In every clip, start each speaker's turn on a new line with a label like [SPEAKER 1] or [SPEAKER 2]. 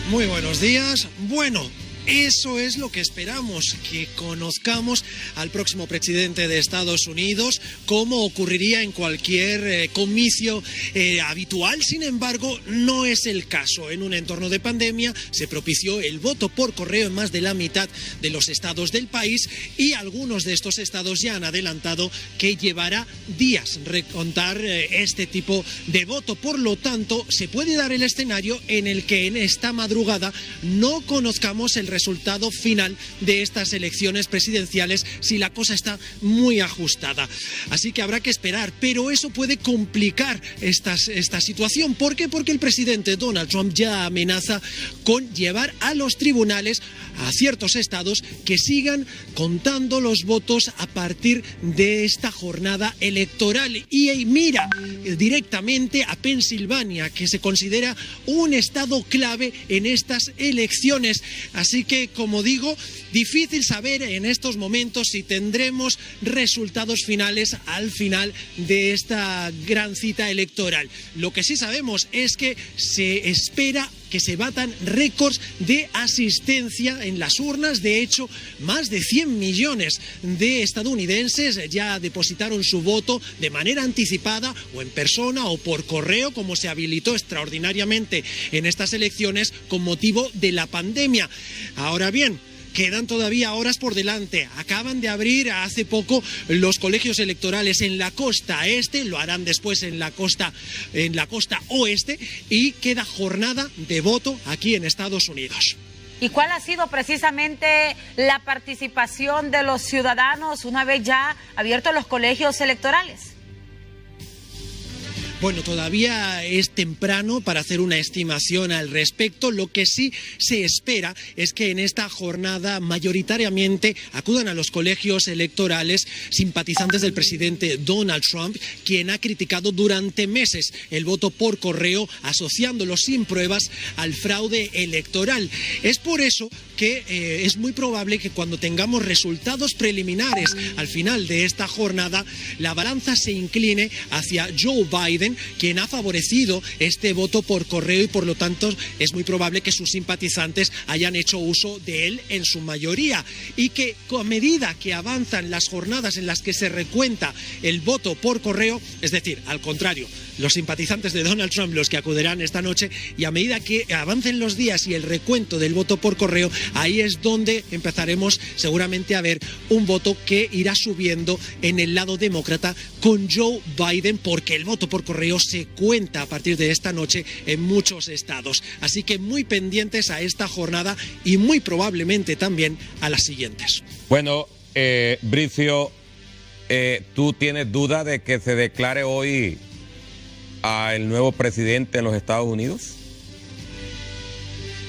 [SPEAKER 1] Muy buenos días. Bueno, eso es lo que esperamos, que conozcamos al próximo presidente de Estados Unidos, como ocurriría en cualquier comicio habitual. Sin embargo, no es el caso. En un entorno de pandemia se propició el voto por correo en más de la mitad de los estados del país y algunos de estos estados ya han adelantado que llevará días recontar este tipo de voto. Por lo tanto, se puede dar el escenario en el que en esta madrugada no conozcamos el resultado final de estas elecciones presidenciales si la cosa está muy ajustada. Así que habrá que esperar, pero eso puede complicar esta situación. ¿Por qué? Porque el presidente Donald Trump ya amenaza con llevar a los tribunales a ciertos estados que sigan contando los votos a partir de esta jornada electoral. Y mira directamente a Pensilvania, que se considera un estado clave en estas elecciones. Así que, como digo, difícil saber en estos momentos si tendremos resultados finales al final de esta gran cita electoral. Lo que sí sabemos es que se espera que se batan récords de asistencia en las urnas. De hecho, más de 100 millones de estadounidenses ya depositaron su voto de manera anticipada o en persona o por correo, como se habilitó extraordinariamente en estas elecciones con motivo de la pandemia. Ahora bien, quedan todavía horas por delante. Acaban de abrir hace poco los colegios electorales en la costa este, lo harán después en la costa oeste, y queda jornada de voto aquí en Estados Unidos.
[SPEAKER 2] ¿Y cuál ha sido precisamente la participación de los ciudadanos una vez ya abiertos los colegios electorales?
[SPEAKER 1] Bueno, todavía es temprano para hacer una estimación al respecto. Lo que sí se espera es que en esta jornada mayoritariamente acudan a los colegios electorales simpatizantes del presidente Donald Trump, quien ha criticado durante meses el voto por correo, asociándolo sin pruebas al fraude electoral. Es por eso que es muy probable que cuando tengamos resultados preliminares al final de esta jornada, la balanza se incline hacia Joe Biden, quien ha favorecido este voto por correo, y por lo tanto es muy probable que sus simpatizantes hayan hecho uso de él en su mayoría, y que a medida que avanzan las jornadas en las que se recuenta el voto por correo, es decir, al contrario, los simpatizantes de Donald Trump los que acudirán esta noche, y a medida que avancen los días y el recuento del voto por correo, ahí es donde empezaremos seguramente a ver un voto que irá subiendo en el lado demócrata con Joe Biden, porque el voto por correo se cuenta a partir de esta noche en muchos estados. Así que muy pendientes a esta jornada y muy probablemente también a las siguientes.
[SPEAKER 3] Bueno, Bricio, ¿tú tienes duda de que se declare hoy al nuevo presidente en los Estados Unidos?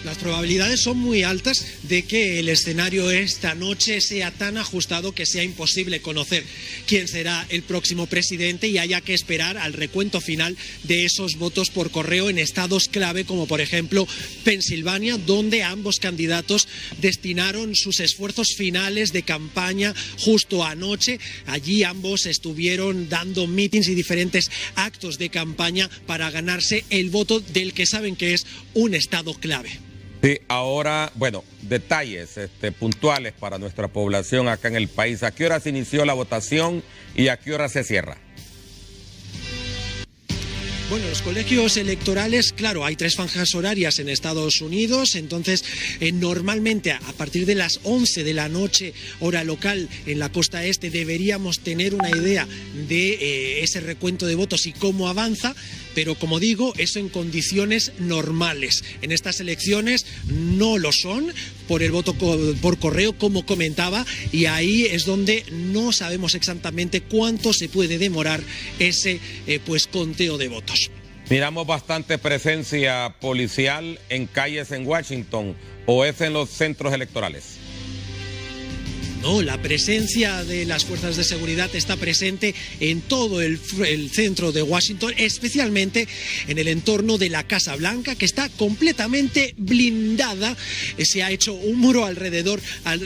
[SPEAKER 1] Las probabilidades son muy altas de que el escenario esta noche sea tan ajustado que sea imposible conocer quién será el próximo presidente y haya que esperar al recuento final de esos votos por correo en estados clave como por ejemplo Pensilvania, donde ambos candidatos destinaron sus esfuerzos finales de campaña justo anoche. Allí ambos estuvieron dando mítines y diferentes actos de campaña para ganarse el voto del que saben que es un estado clave.
[SPEAKER 3] Sí, ahora, bueno, detalles puntuales para nuestra población acá en el país. ¿A qué hora se inició la votación y a qué hora se cierra?
[SPEAKER 1] Bueno, los colegios electorales, claro, hay 3 franjas horarias en Estados Unidos, entonces normalmente a partir de las 11 de la noche, hora local en la costa este, deberíamos tener una idea de ese recuento de votos y cómo avanza, pero como digo, eso en condiciones normales. En estas elecciones no lo son por el voto por correo, como comentaba, y ahí es donde no sabemos exactamente cuánto se puede demorar ese conteo de votos.
[SPEAKER 3] Miramos bastante presencia policial en calles en Washington, ¿o es en los centros electorales?
[SPEAKER 1] No, la presencia de las fuerzas de seguridad está presente en todo el centro de Washington, especialmente en el entorno de la Casa Blanca, que está completamente blindada. Se ha hecho un muro alrededor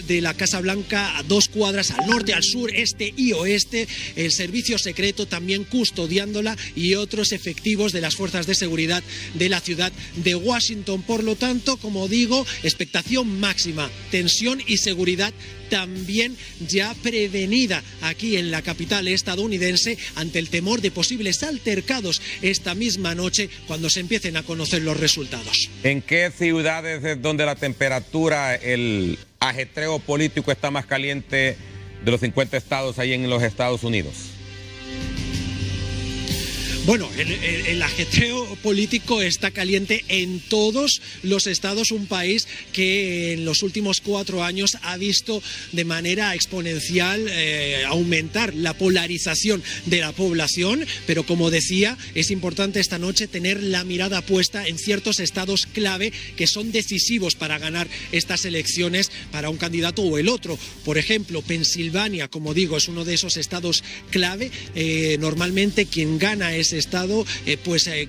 [SPEAKER 1] de la Casa Blanca a 2 cuadras al norte, al sur, este y oeste. El servicio secreto también custodiándola y otros efectivos de las fuerzas de seguridad de la ciudad de Washington. Por lo tanto, como digo, expectación máxima, tensión y seguridad también ya prevenida aquí en la capital estadounidense ante el temor de posibles altercados esta misma noche cuando se empiecen a conocer los resultados.
[SPEAKER 3] ¿En qué ciudades es donde la temperatura, el ajetreo político está más caliente de los 50 estados ahí en los Estados Unidos?
[SPEAKER 1] Bueno, el ajetreo político está caliente en todos los estados, un país que en los últimos 4 años ha visto de manera exponencial aumentar la polarización de la población, pero como decía, es importante esta noche tener la mirada puesta en ciertos estados clave que son decisivos para ganar estas elecciones para un candidato o el otro. Por ejemplo, Pensilvania, como digo, es uno de esos estados clave. Normalmente quien gana ese estado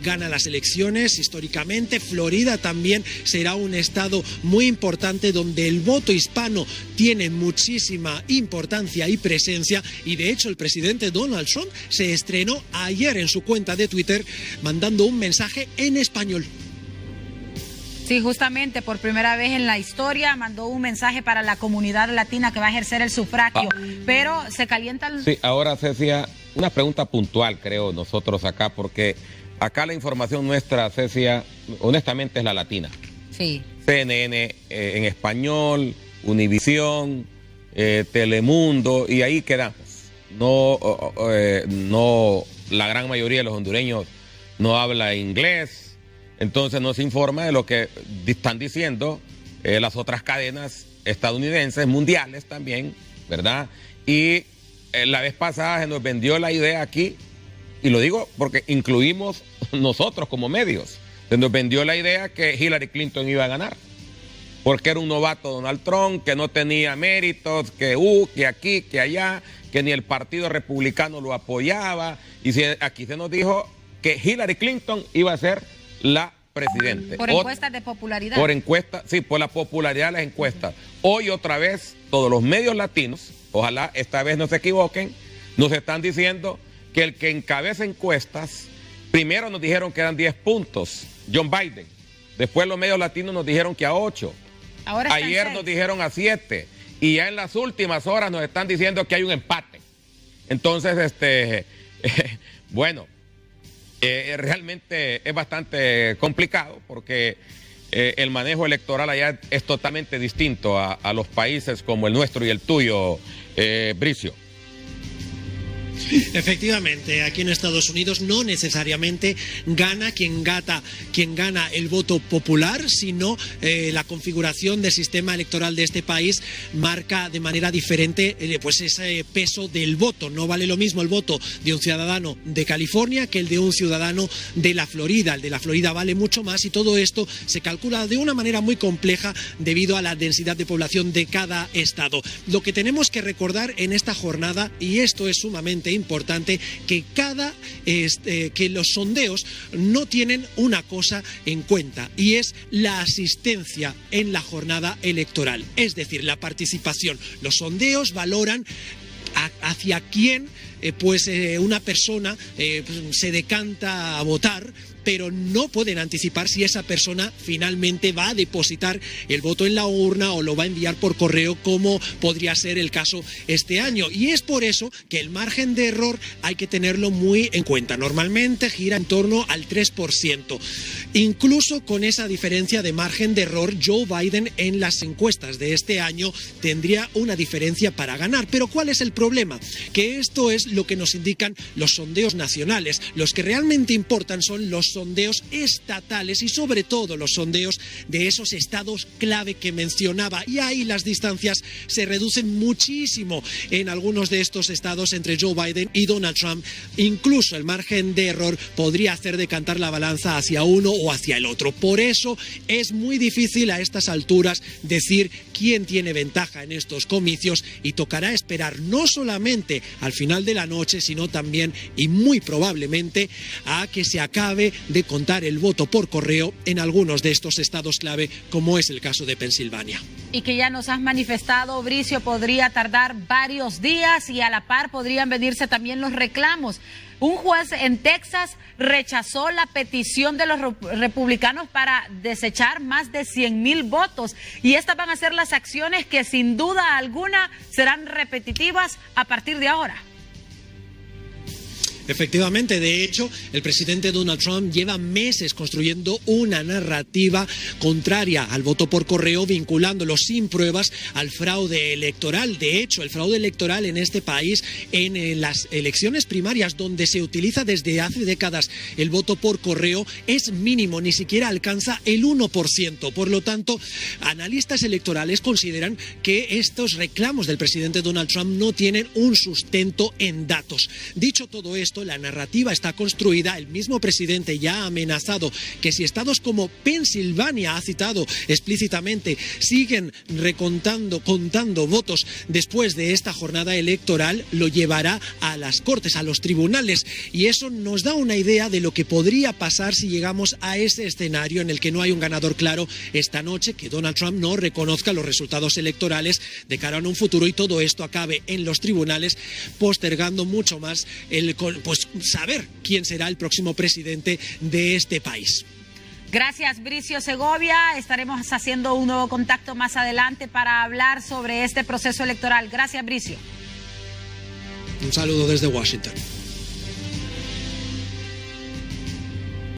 [SPEAKER 1] gana las elecciones históricamente. Florida también será un estado muy importante donde el voto hispano tiene muchísima importancia y presencia, y de hecho el presidente Donald Trump se estrenó ayer en su cuenta de Twitter mandando un mensaje en español.
[SPEAKER 2] Sí, justamente por primera vez en la historia mandó un mensaje para la comunidad latina que va a ejercer el sufragio, pero se calienta el...
[SPEAKER 3] Sí, ahora Cecia, una pregunta puntual creo nosotros acá, porque acá la información nuestra, Cecia, honestamente es la latina.
[SPEAKER 2] Sí.
[SPEAKER 3] CNN en español, Univisión, Telemundo, y ahí quedamos. No, la gran mayoría de los hondureños no habla inglés. Entonces nos informa de lo que están diciendo las otras cadenas estadounidenses, mundiales también, ¿verdad? Y la vez pasada se nos vendió la idea aquí, y lo digo porque incluimos nosotros como medios, se nos vendió la idea que Hillary Clinton iba a ganar, porque era un novato Donald Trump, que no tenía méritos, que aquí, que allá, que ni el Partido Republicano lo apoyaba, y aquí se nos dijo que Hillary Clinton iba a ser la presidente.
[SPEAKER 2] Por encuestas de popularidad.
[SPEAKER 3] Por encuestas, sí, por la popularidad de las encuestas. Hoy otra vez, todos los medios latinos, ojalá esta vez no se equivoquen, nos están diciendo que el que encabeza encuestas, primero nos dijeron que eran 10 puntos, John Biden. Después los medios latinos nos dijeron que a 8. Ayer nos dijeron a 7. Y ya en las últimas horas nos están diciendo que hay un empate. Entonces, bueno, realmente es bastante complicado porque el manejo electoral allá es totalmente distinto a los países como el nuestro y el tuyo, Bricio.
[SPEAKER 1] Efectivamente, aquí en Estados Unidos no necesariamente gana quien gana el voto popular, sino la configuración del sistema electoral de este país marca de manera diferente pues ese peso del voto. No vale lo mismo el voto de un ciudadano de California que el de un ciudadano de la Florida. El de la Florida vale mucho más, y todo esto se calcula de una manera muy compleja debido a la densidad de población de cada estado. Lo que tenemos que recordar en esta jornada, y esto es sumamente importante, que que los sondeos no tienen una cosa en cuenta, y es la asistencia en la jornada electoral, es decir, la participación. Los sondeos valoran hacia quién una persona se decanta a votar, pero no pueden anticipar si esa persona finalmente va a depositar el voto en la urna o lo va a enviar por correo, como podría ser el caso este año. Y es por eso que el margen de error hay que tenerlo muy en cuenta. Normalmente gira en torno al 3%. Incluso con esa diferencia de margen de error, Joe Biden en las encuestas de este año tendría una diferencia para ganar. Pero ¿cuál es el problema? Que esto es lo que nos indican los sondeos nacionales. Los que realmente importan son los sondeos estatales y sobre todo los sondeos de esos estados clave que mencionaba. Y ahí las distancias se reducen muchísimo en algunos de estos estados entre Joe Biden y Donald Trump. Incluso el margen de error podría hacer decantar la balanza hacia uno o hacia el otro. Por eso es muy difícil a estas alturas decir quién tiene ventaja en estos comicios y tocará esperar no solamente al final de la noche, sino también y muy probablemente a que se acabe de contar el voto por correo en algunos de estos estados clave, como es el caso de Pensilvania.
[SPEAKER 2] Y que ya nos has manifestado, Bricio, podría tardar varios días y a la par podrían venirse también los reclamos. Un juez en Texas rechazó la petición de los republicanos para desechar más de 100,000 votos. Y estas van a ser las acciones que sin duda alguna serán repetitivas a partir de ahora.
[SPEAKER 1] Efectivamente, de hecho, el presidente Donald Trump lleva meses construyendo una narrativa contraria al voto por correo, vinculándolo sin pruebas al fraude electoral. De hecho, el fraude electoral en este país, en las elecciones primarias, donde se utiliza desde hace décadas el voto por correo, es mínimo, ni siquiera alcanza el 1%. Por lo tanto, analistas electorales consideran que estos reclamos del presidente Donald Trump no tienen un sustento en datos. Dicho todo esto, la narrativa está construida. El mismo presidente ya ha amenazado que si estados como Pensilvania, ha citado explícitamente, siguen contando votos después de esta jornada electoral, lo llevará a las cortes, a los tribunales. Y eso nos da una idea de lo que podría pasar si llegamos a ese escenario en el que no hay un ganador claro esta noche, que Donald Trump no reconozca los resultados electorales de cara a un futuro y todo esto acabe en los tribunales, postergando mucho más saber quién será el próximo presidente de este país.
[SPEAKER 2] Gracias, Bricio Segovia. Estaremos haciendo un nuevo contacto más adelante para hablar sobre este proceso electoral. Gracias, Bricio.
[SPEAKER 1] Un saludo desde Washington.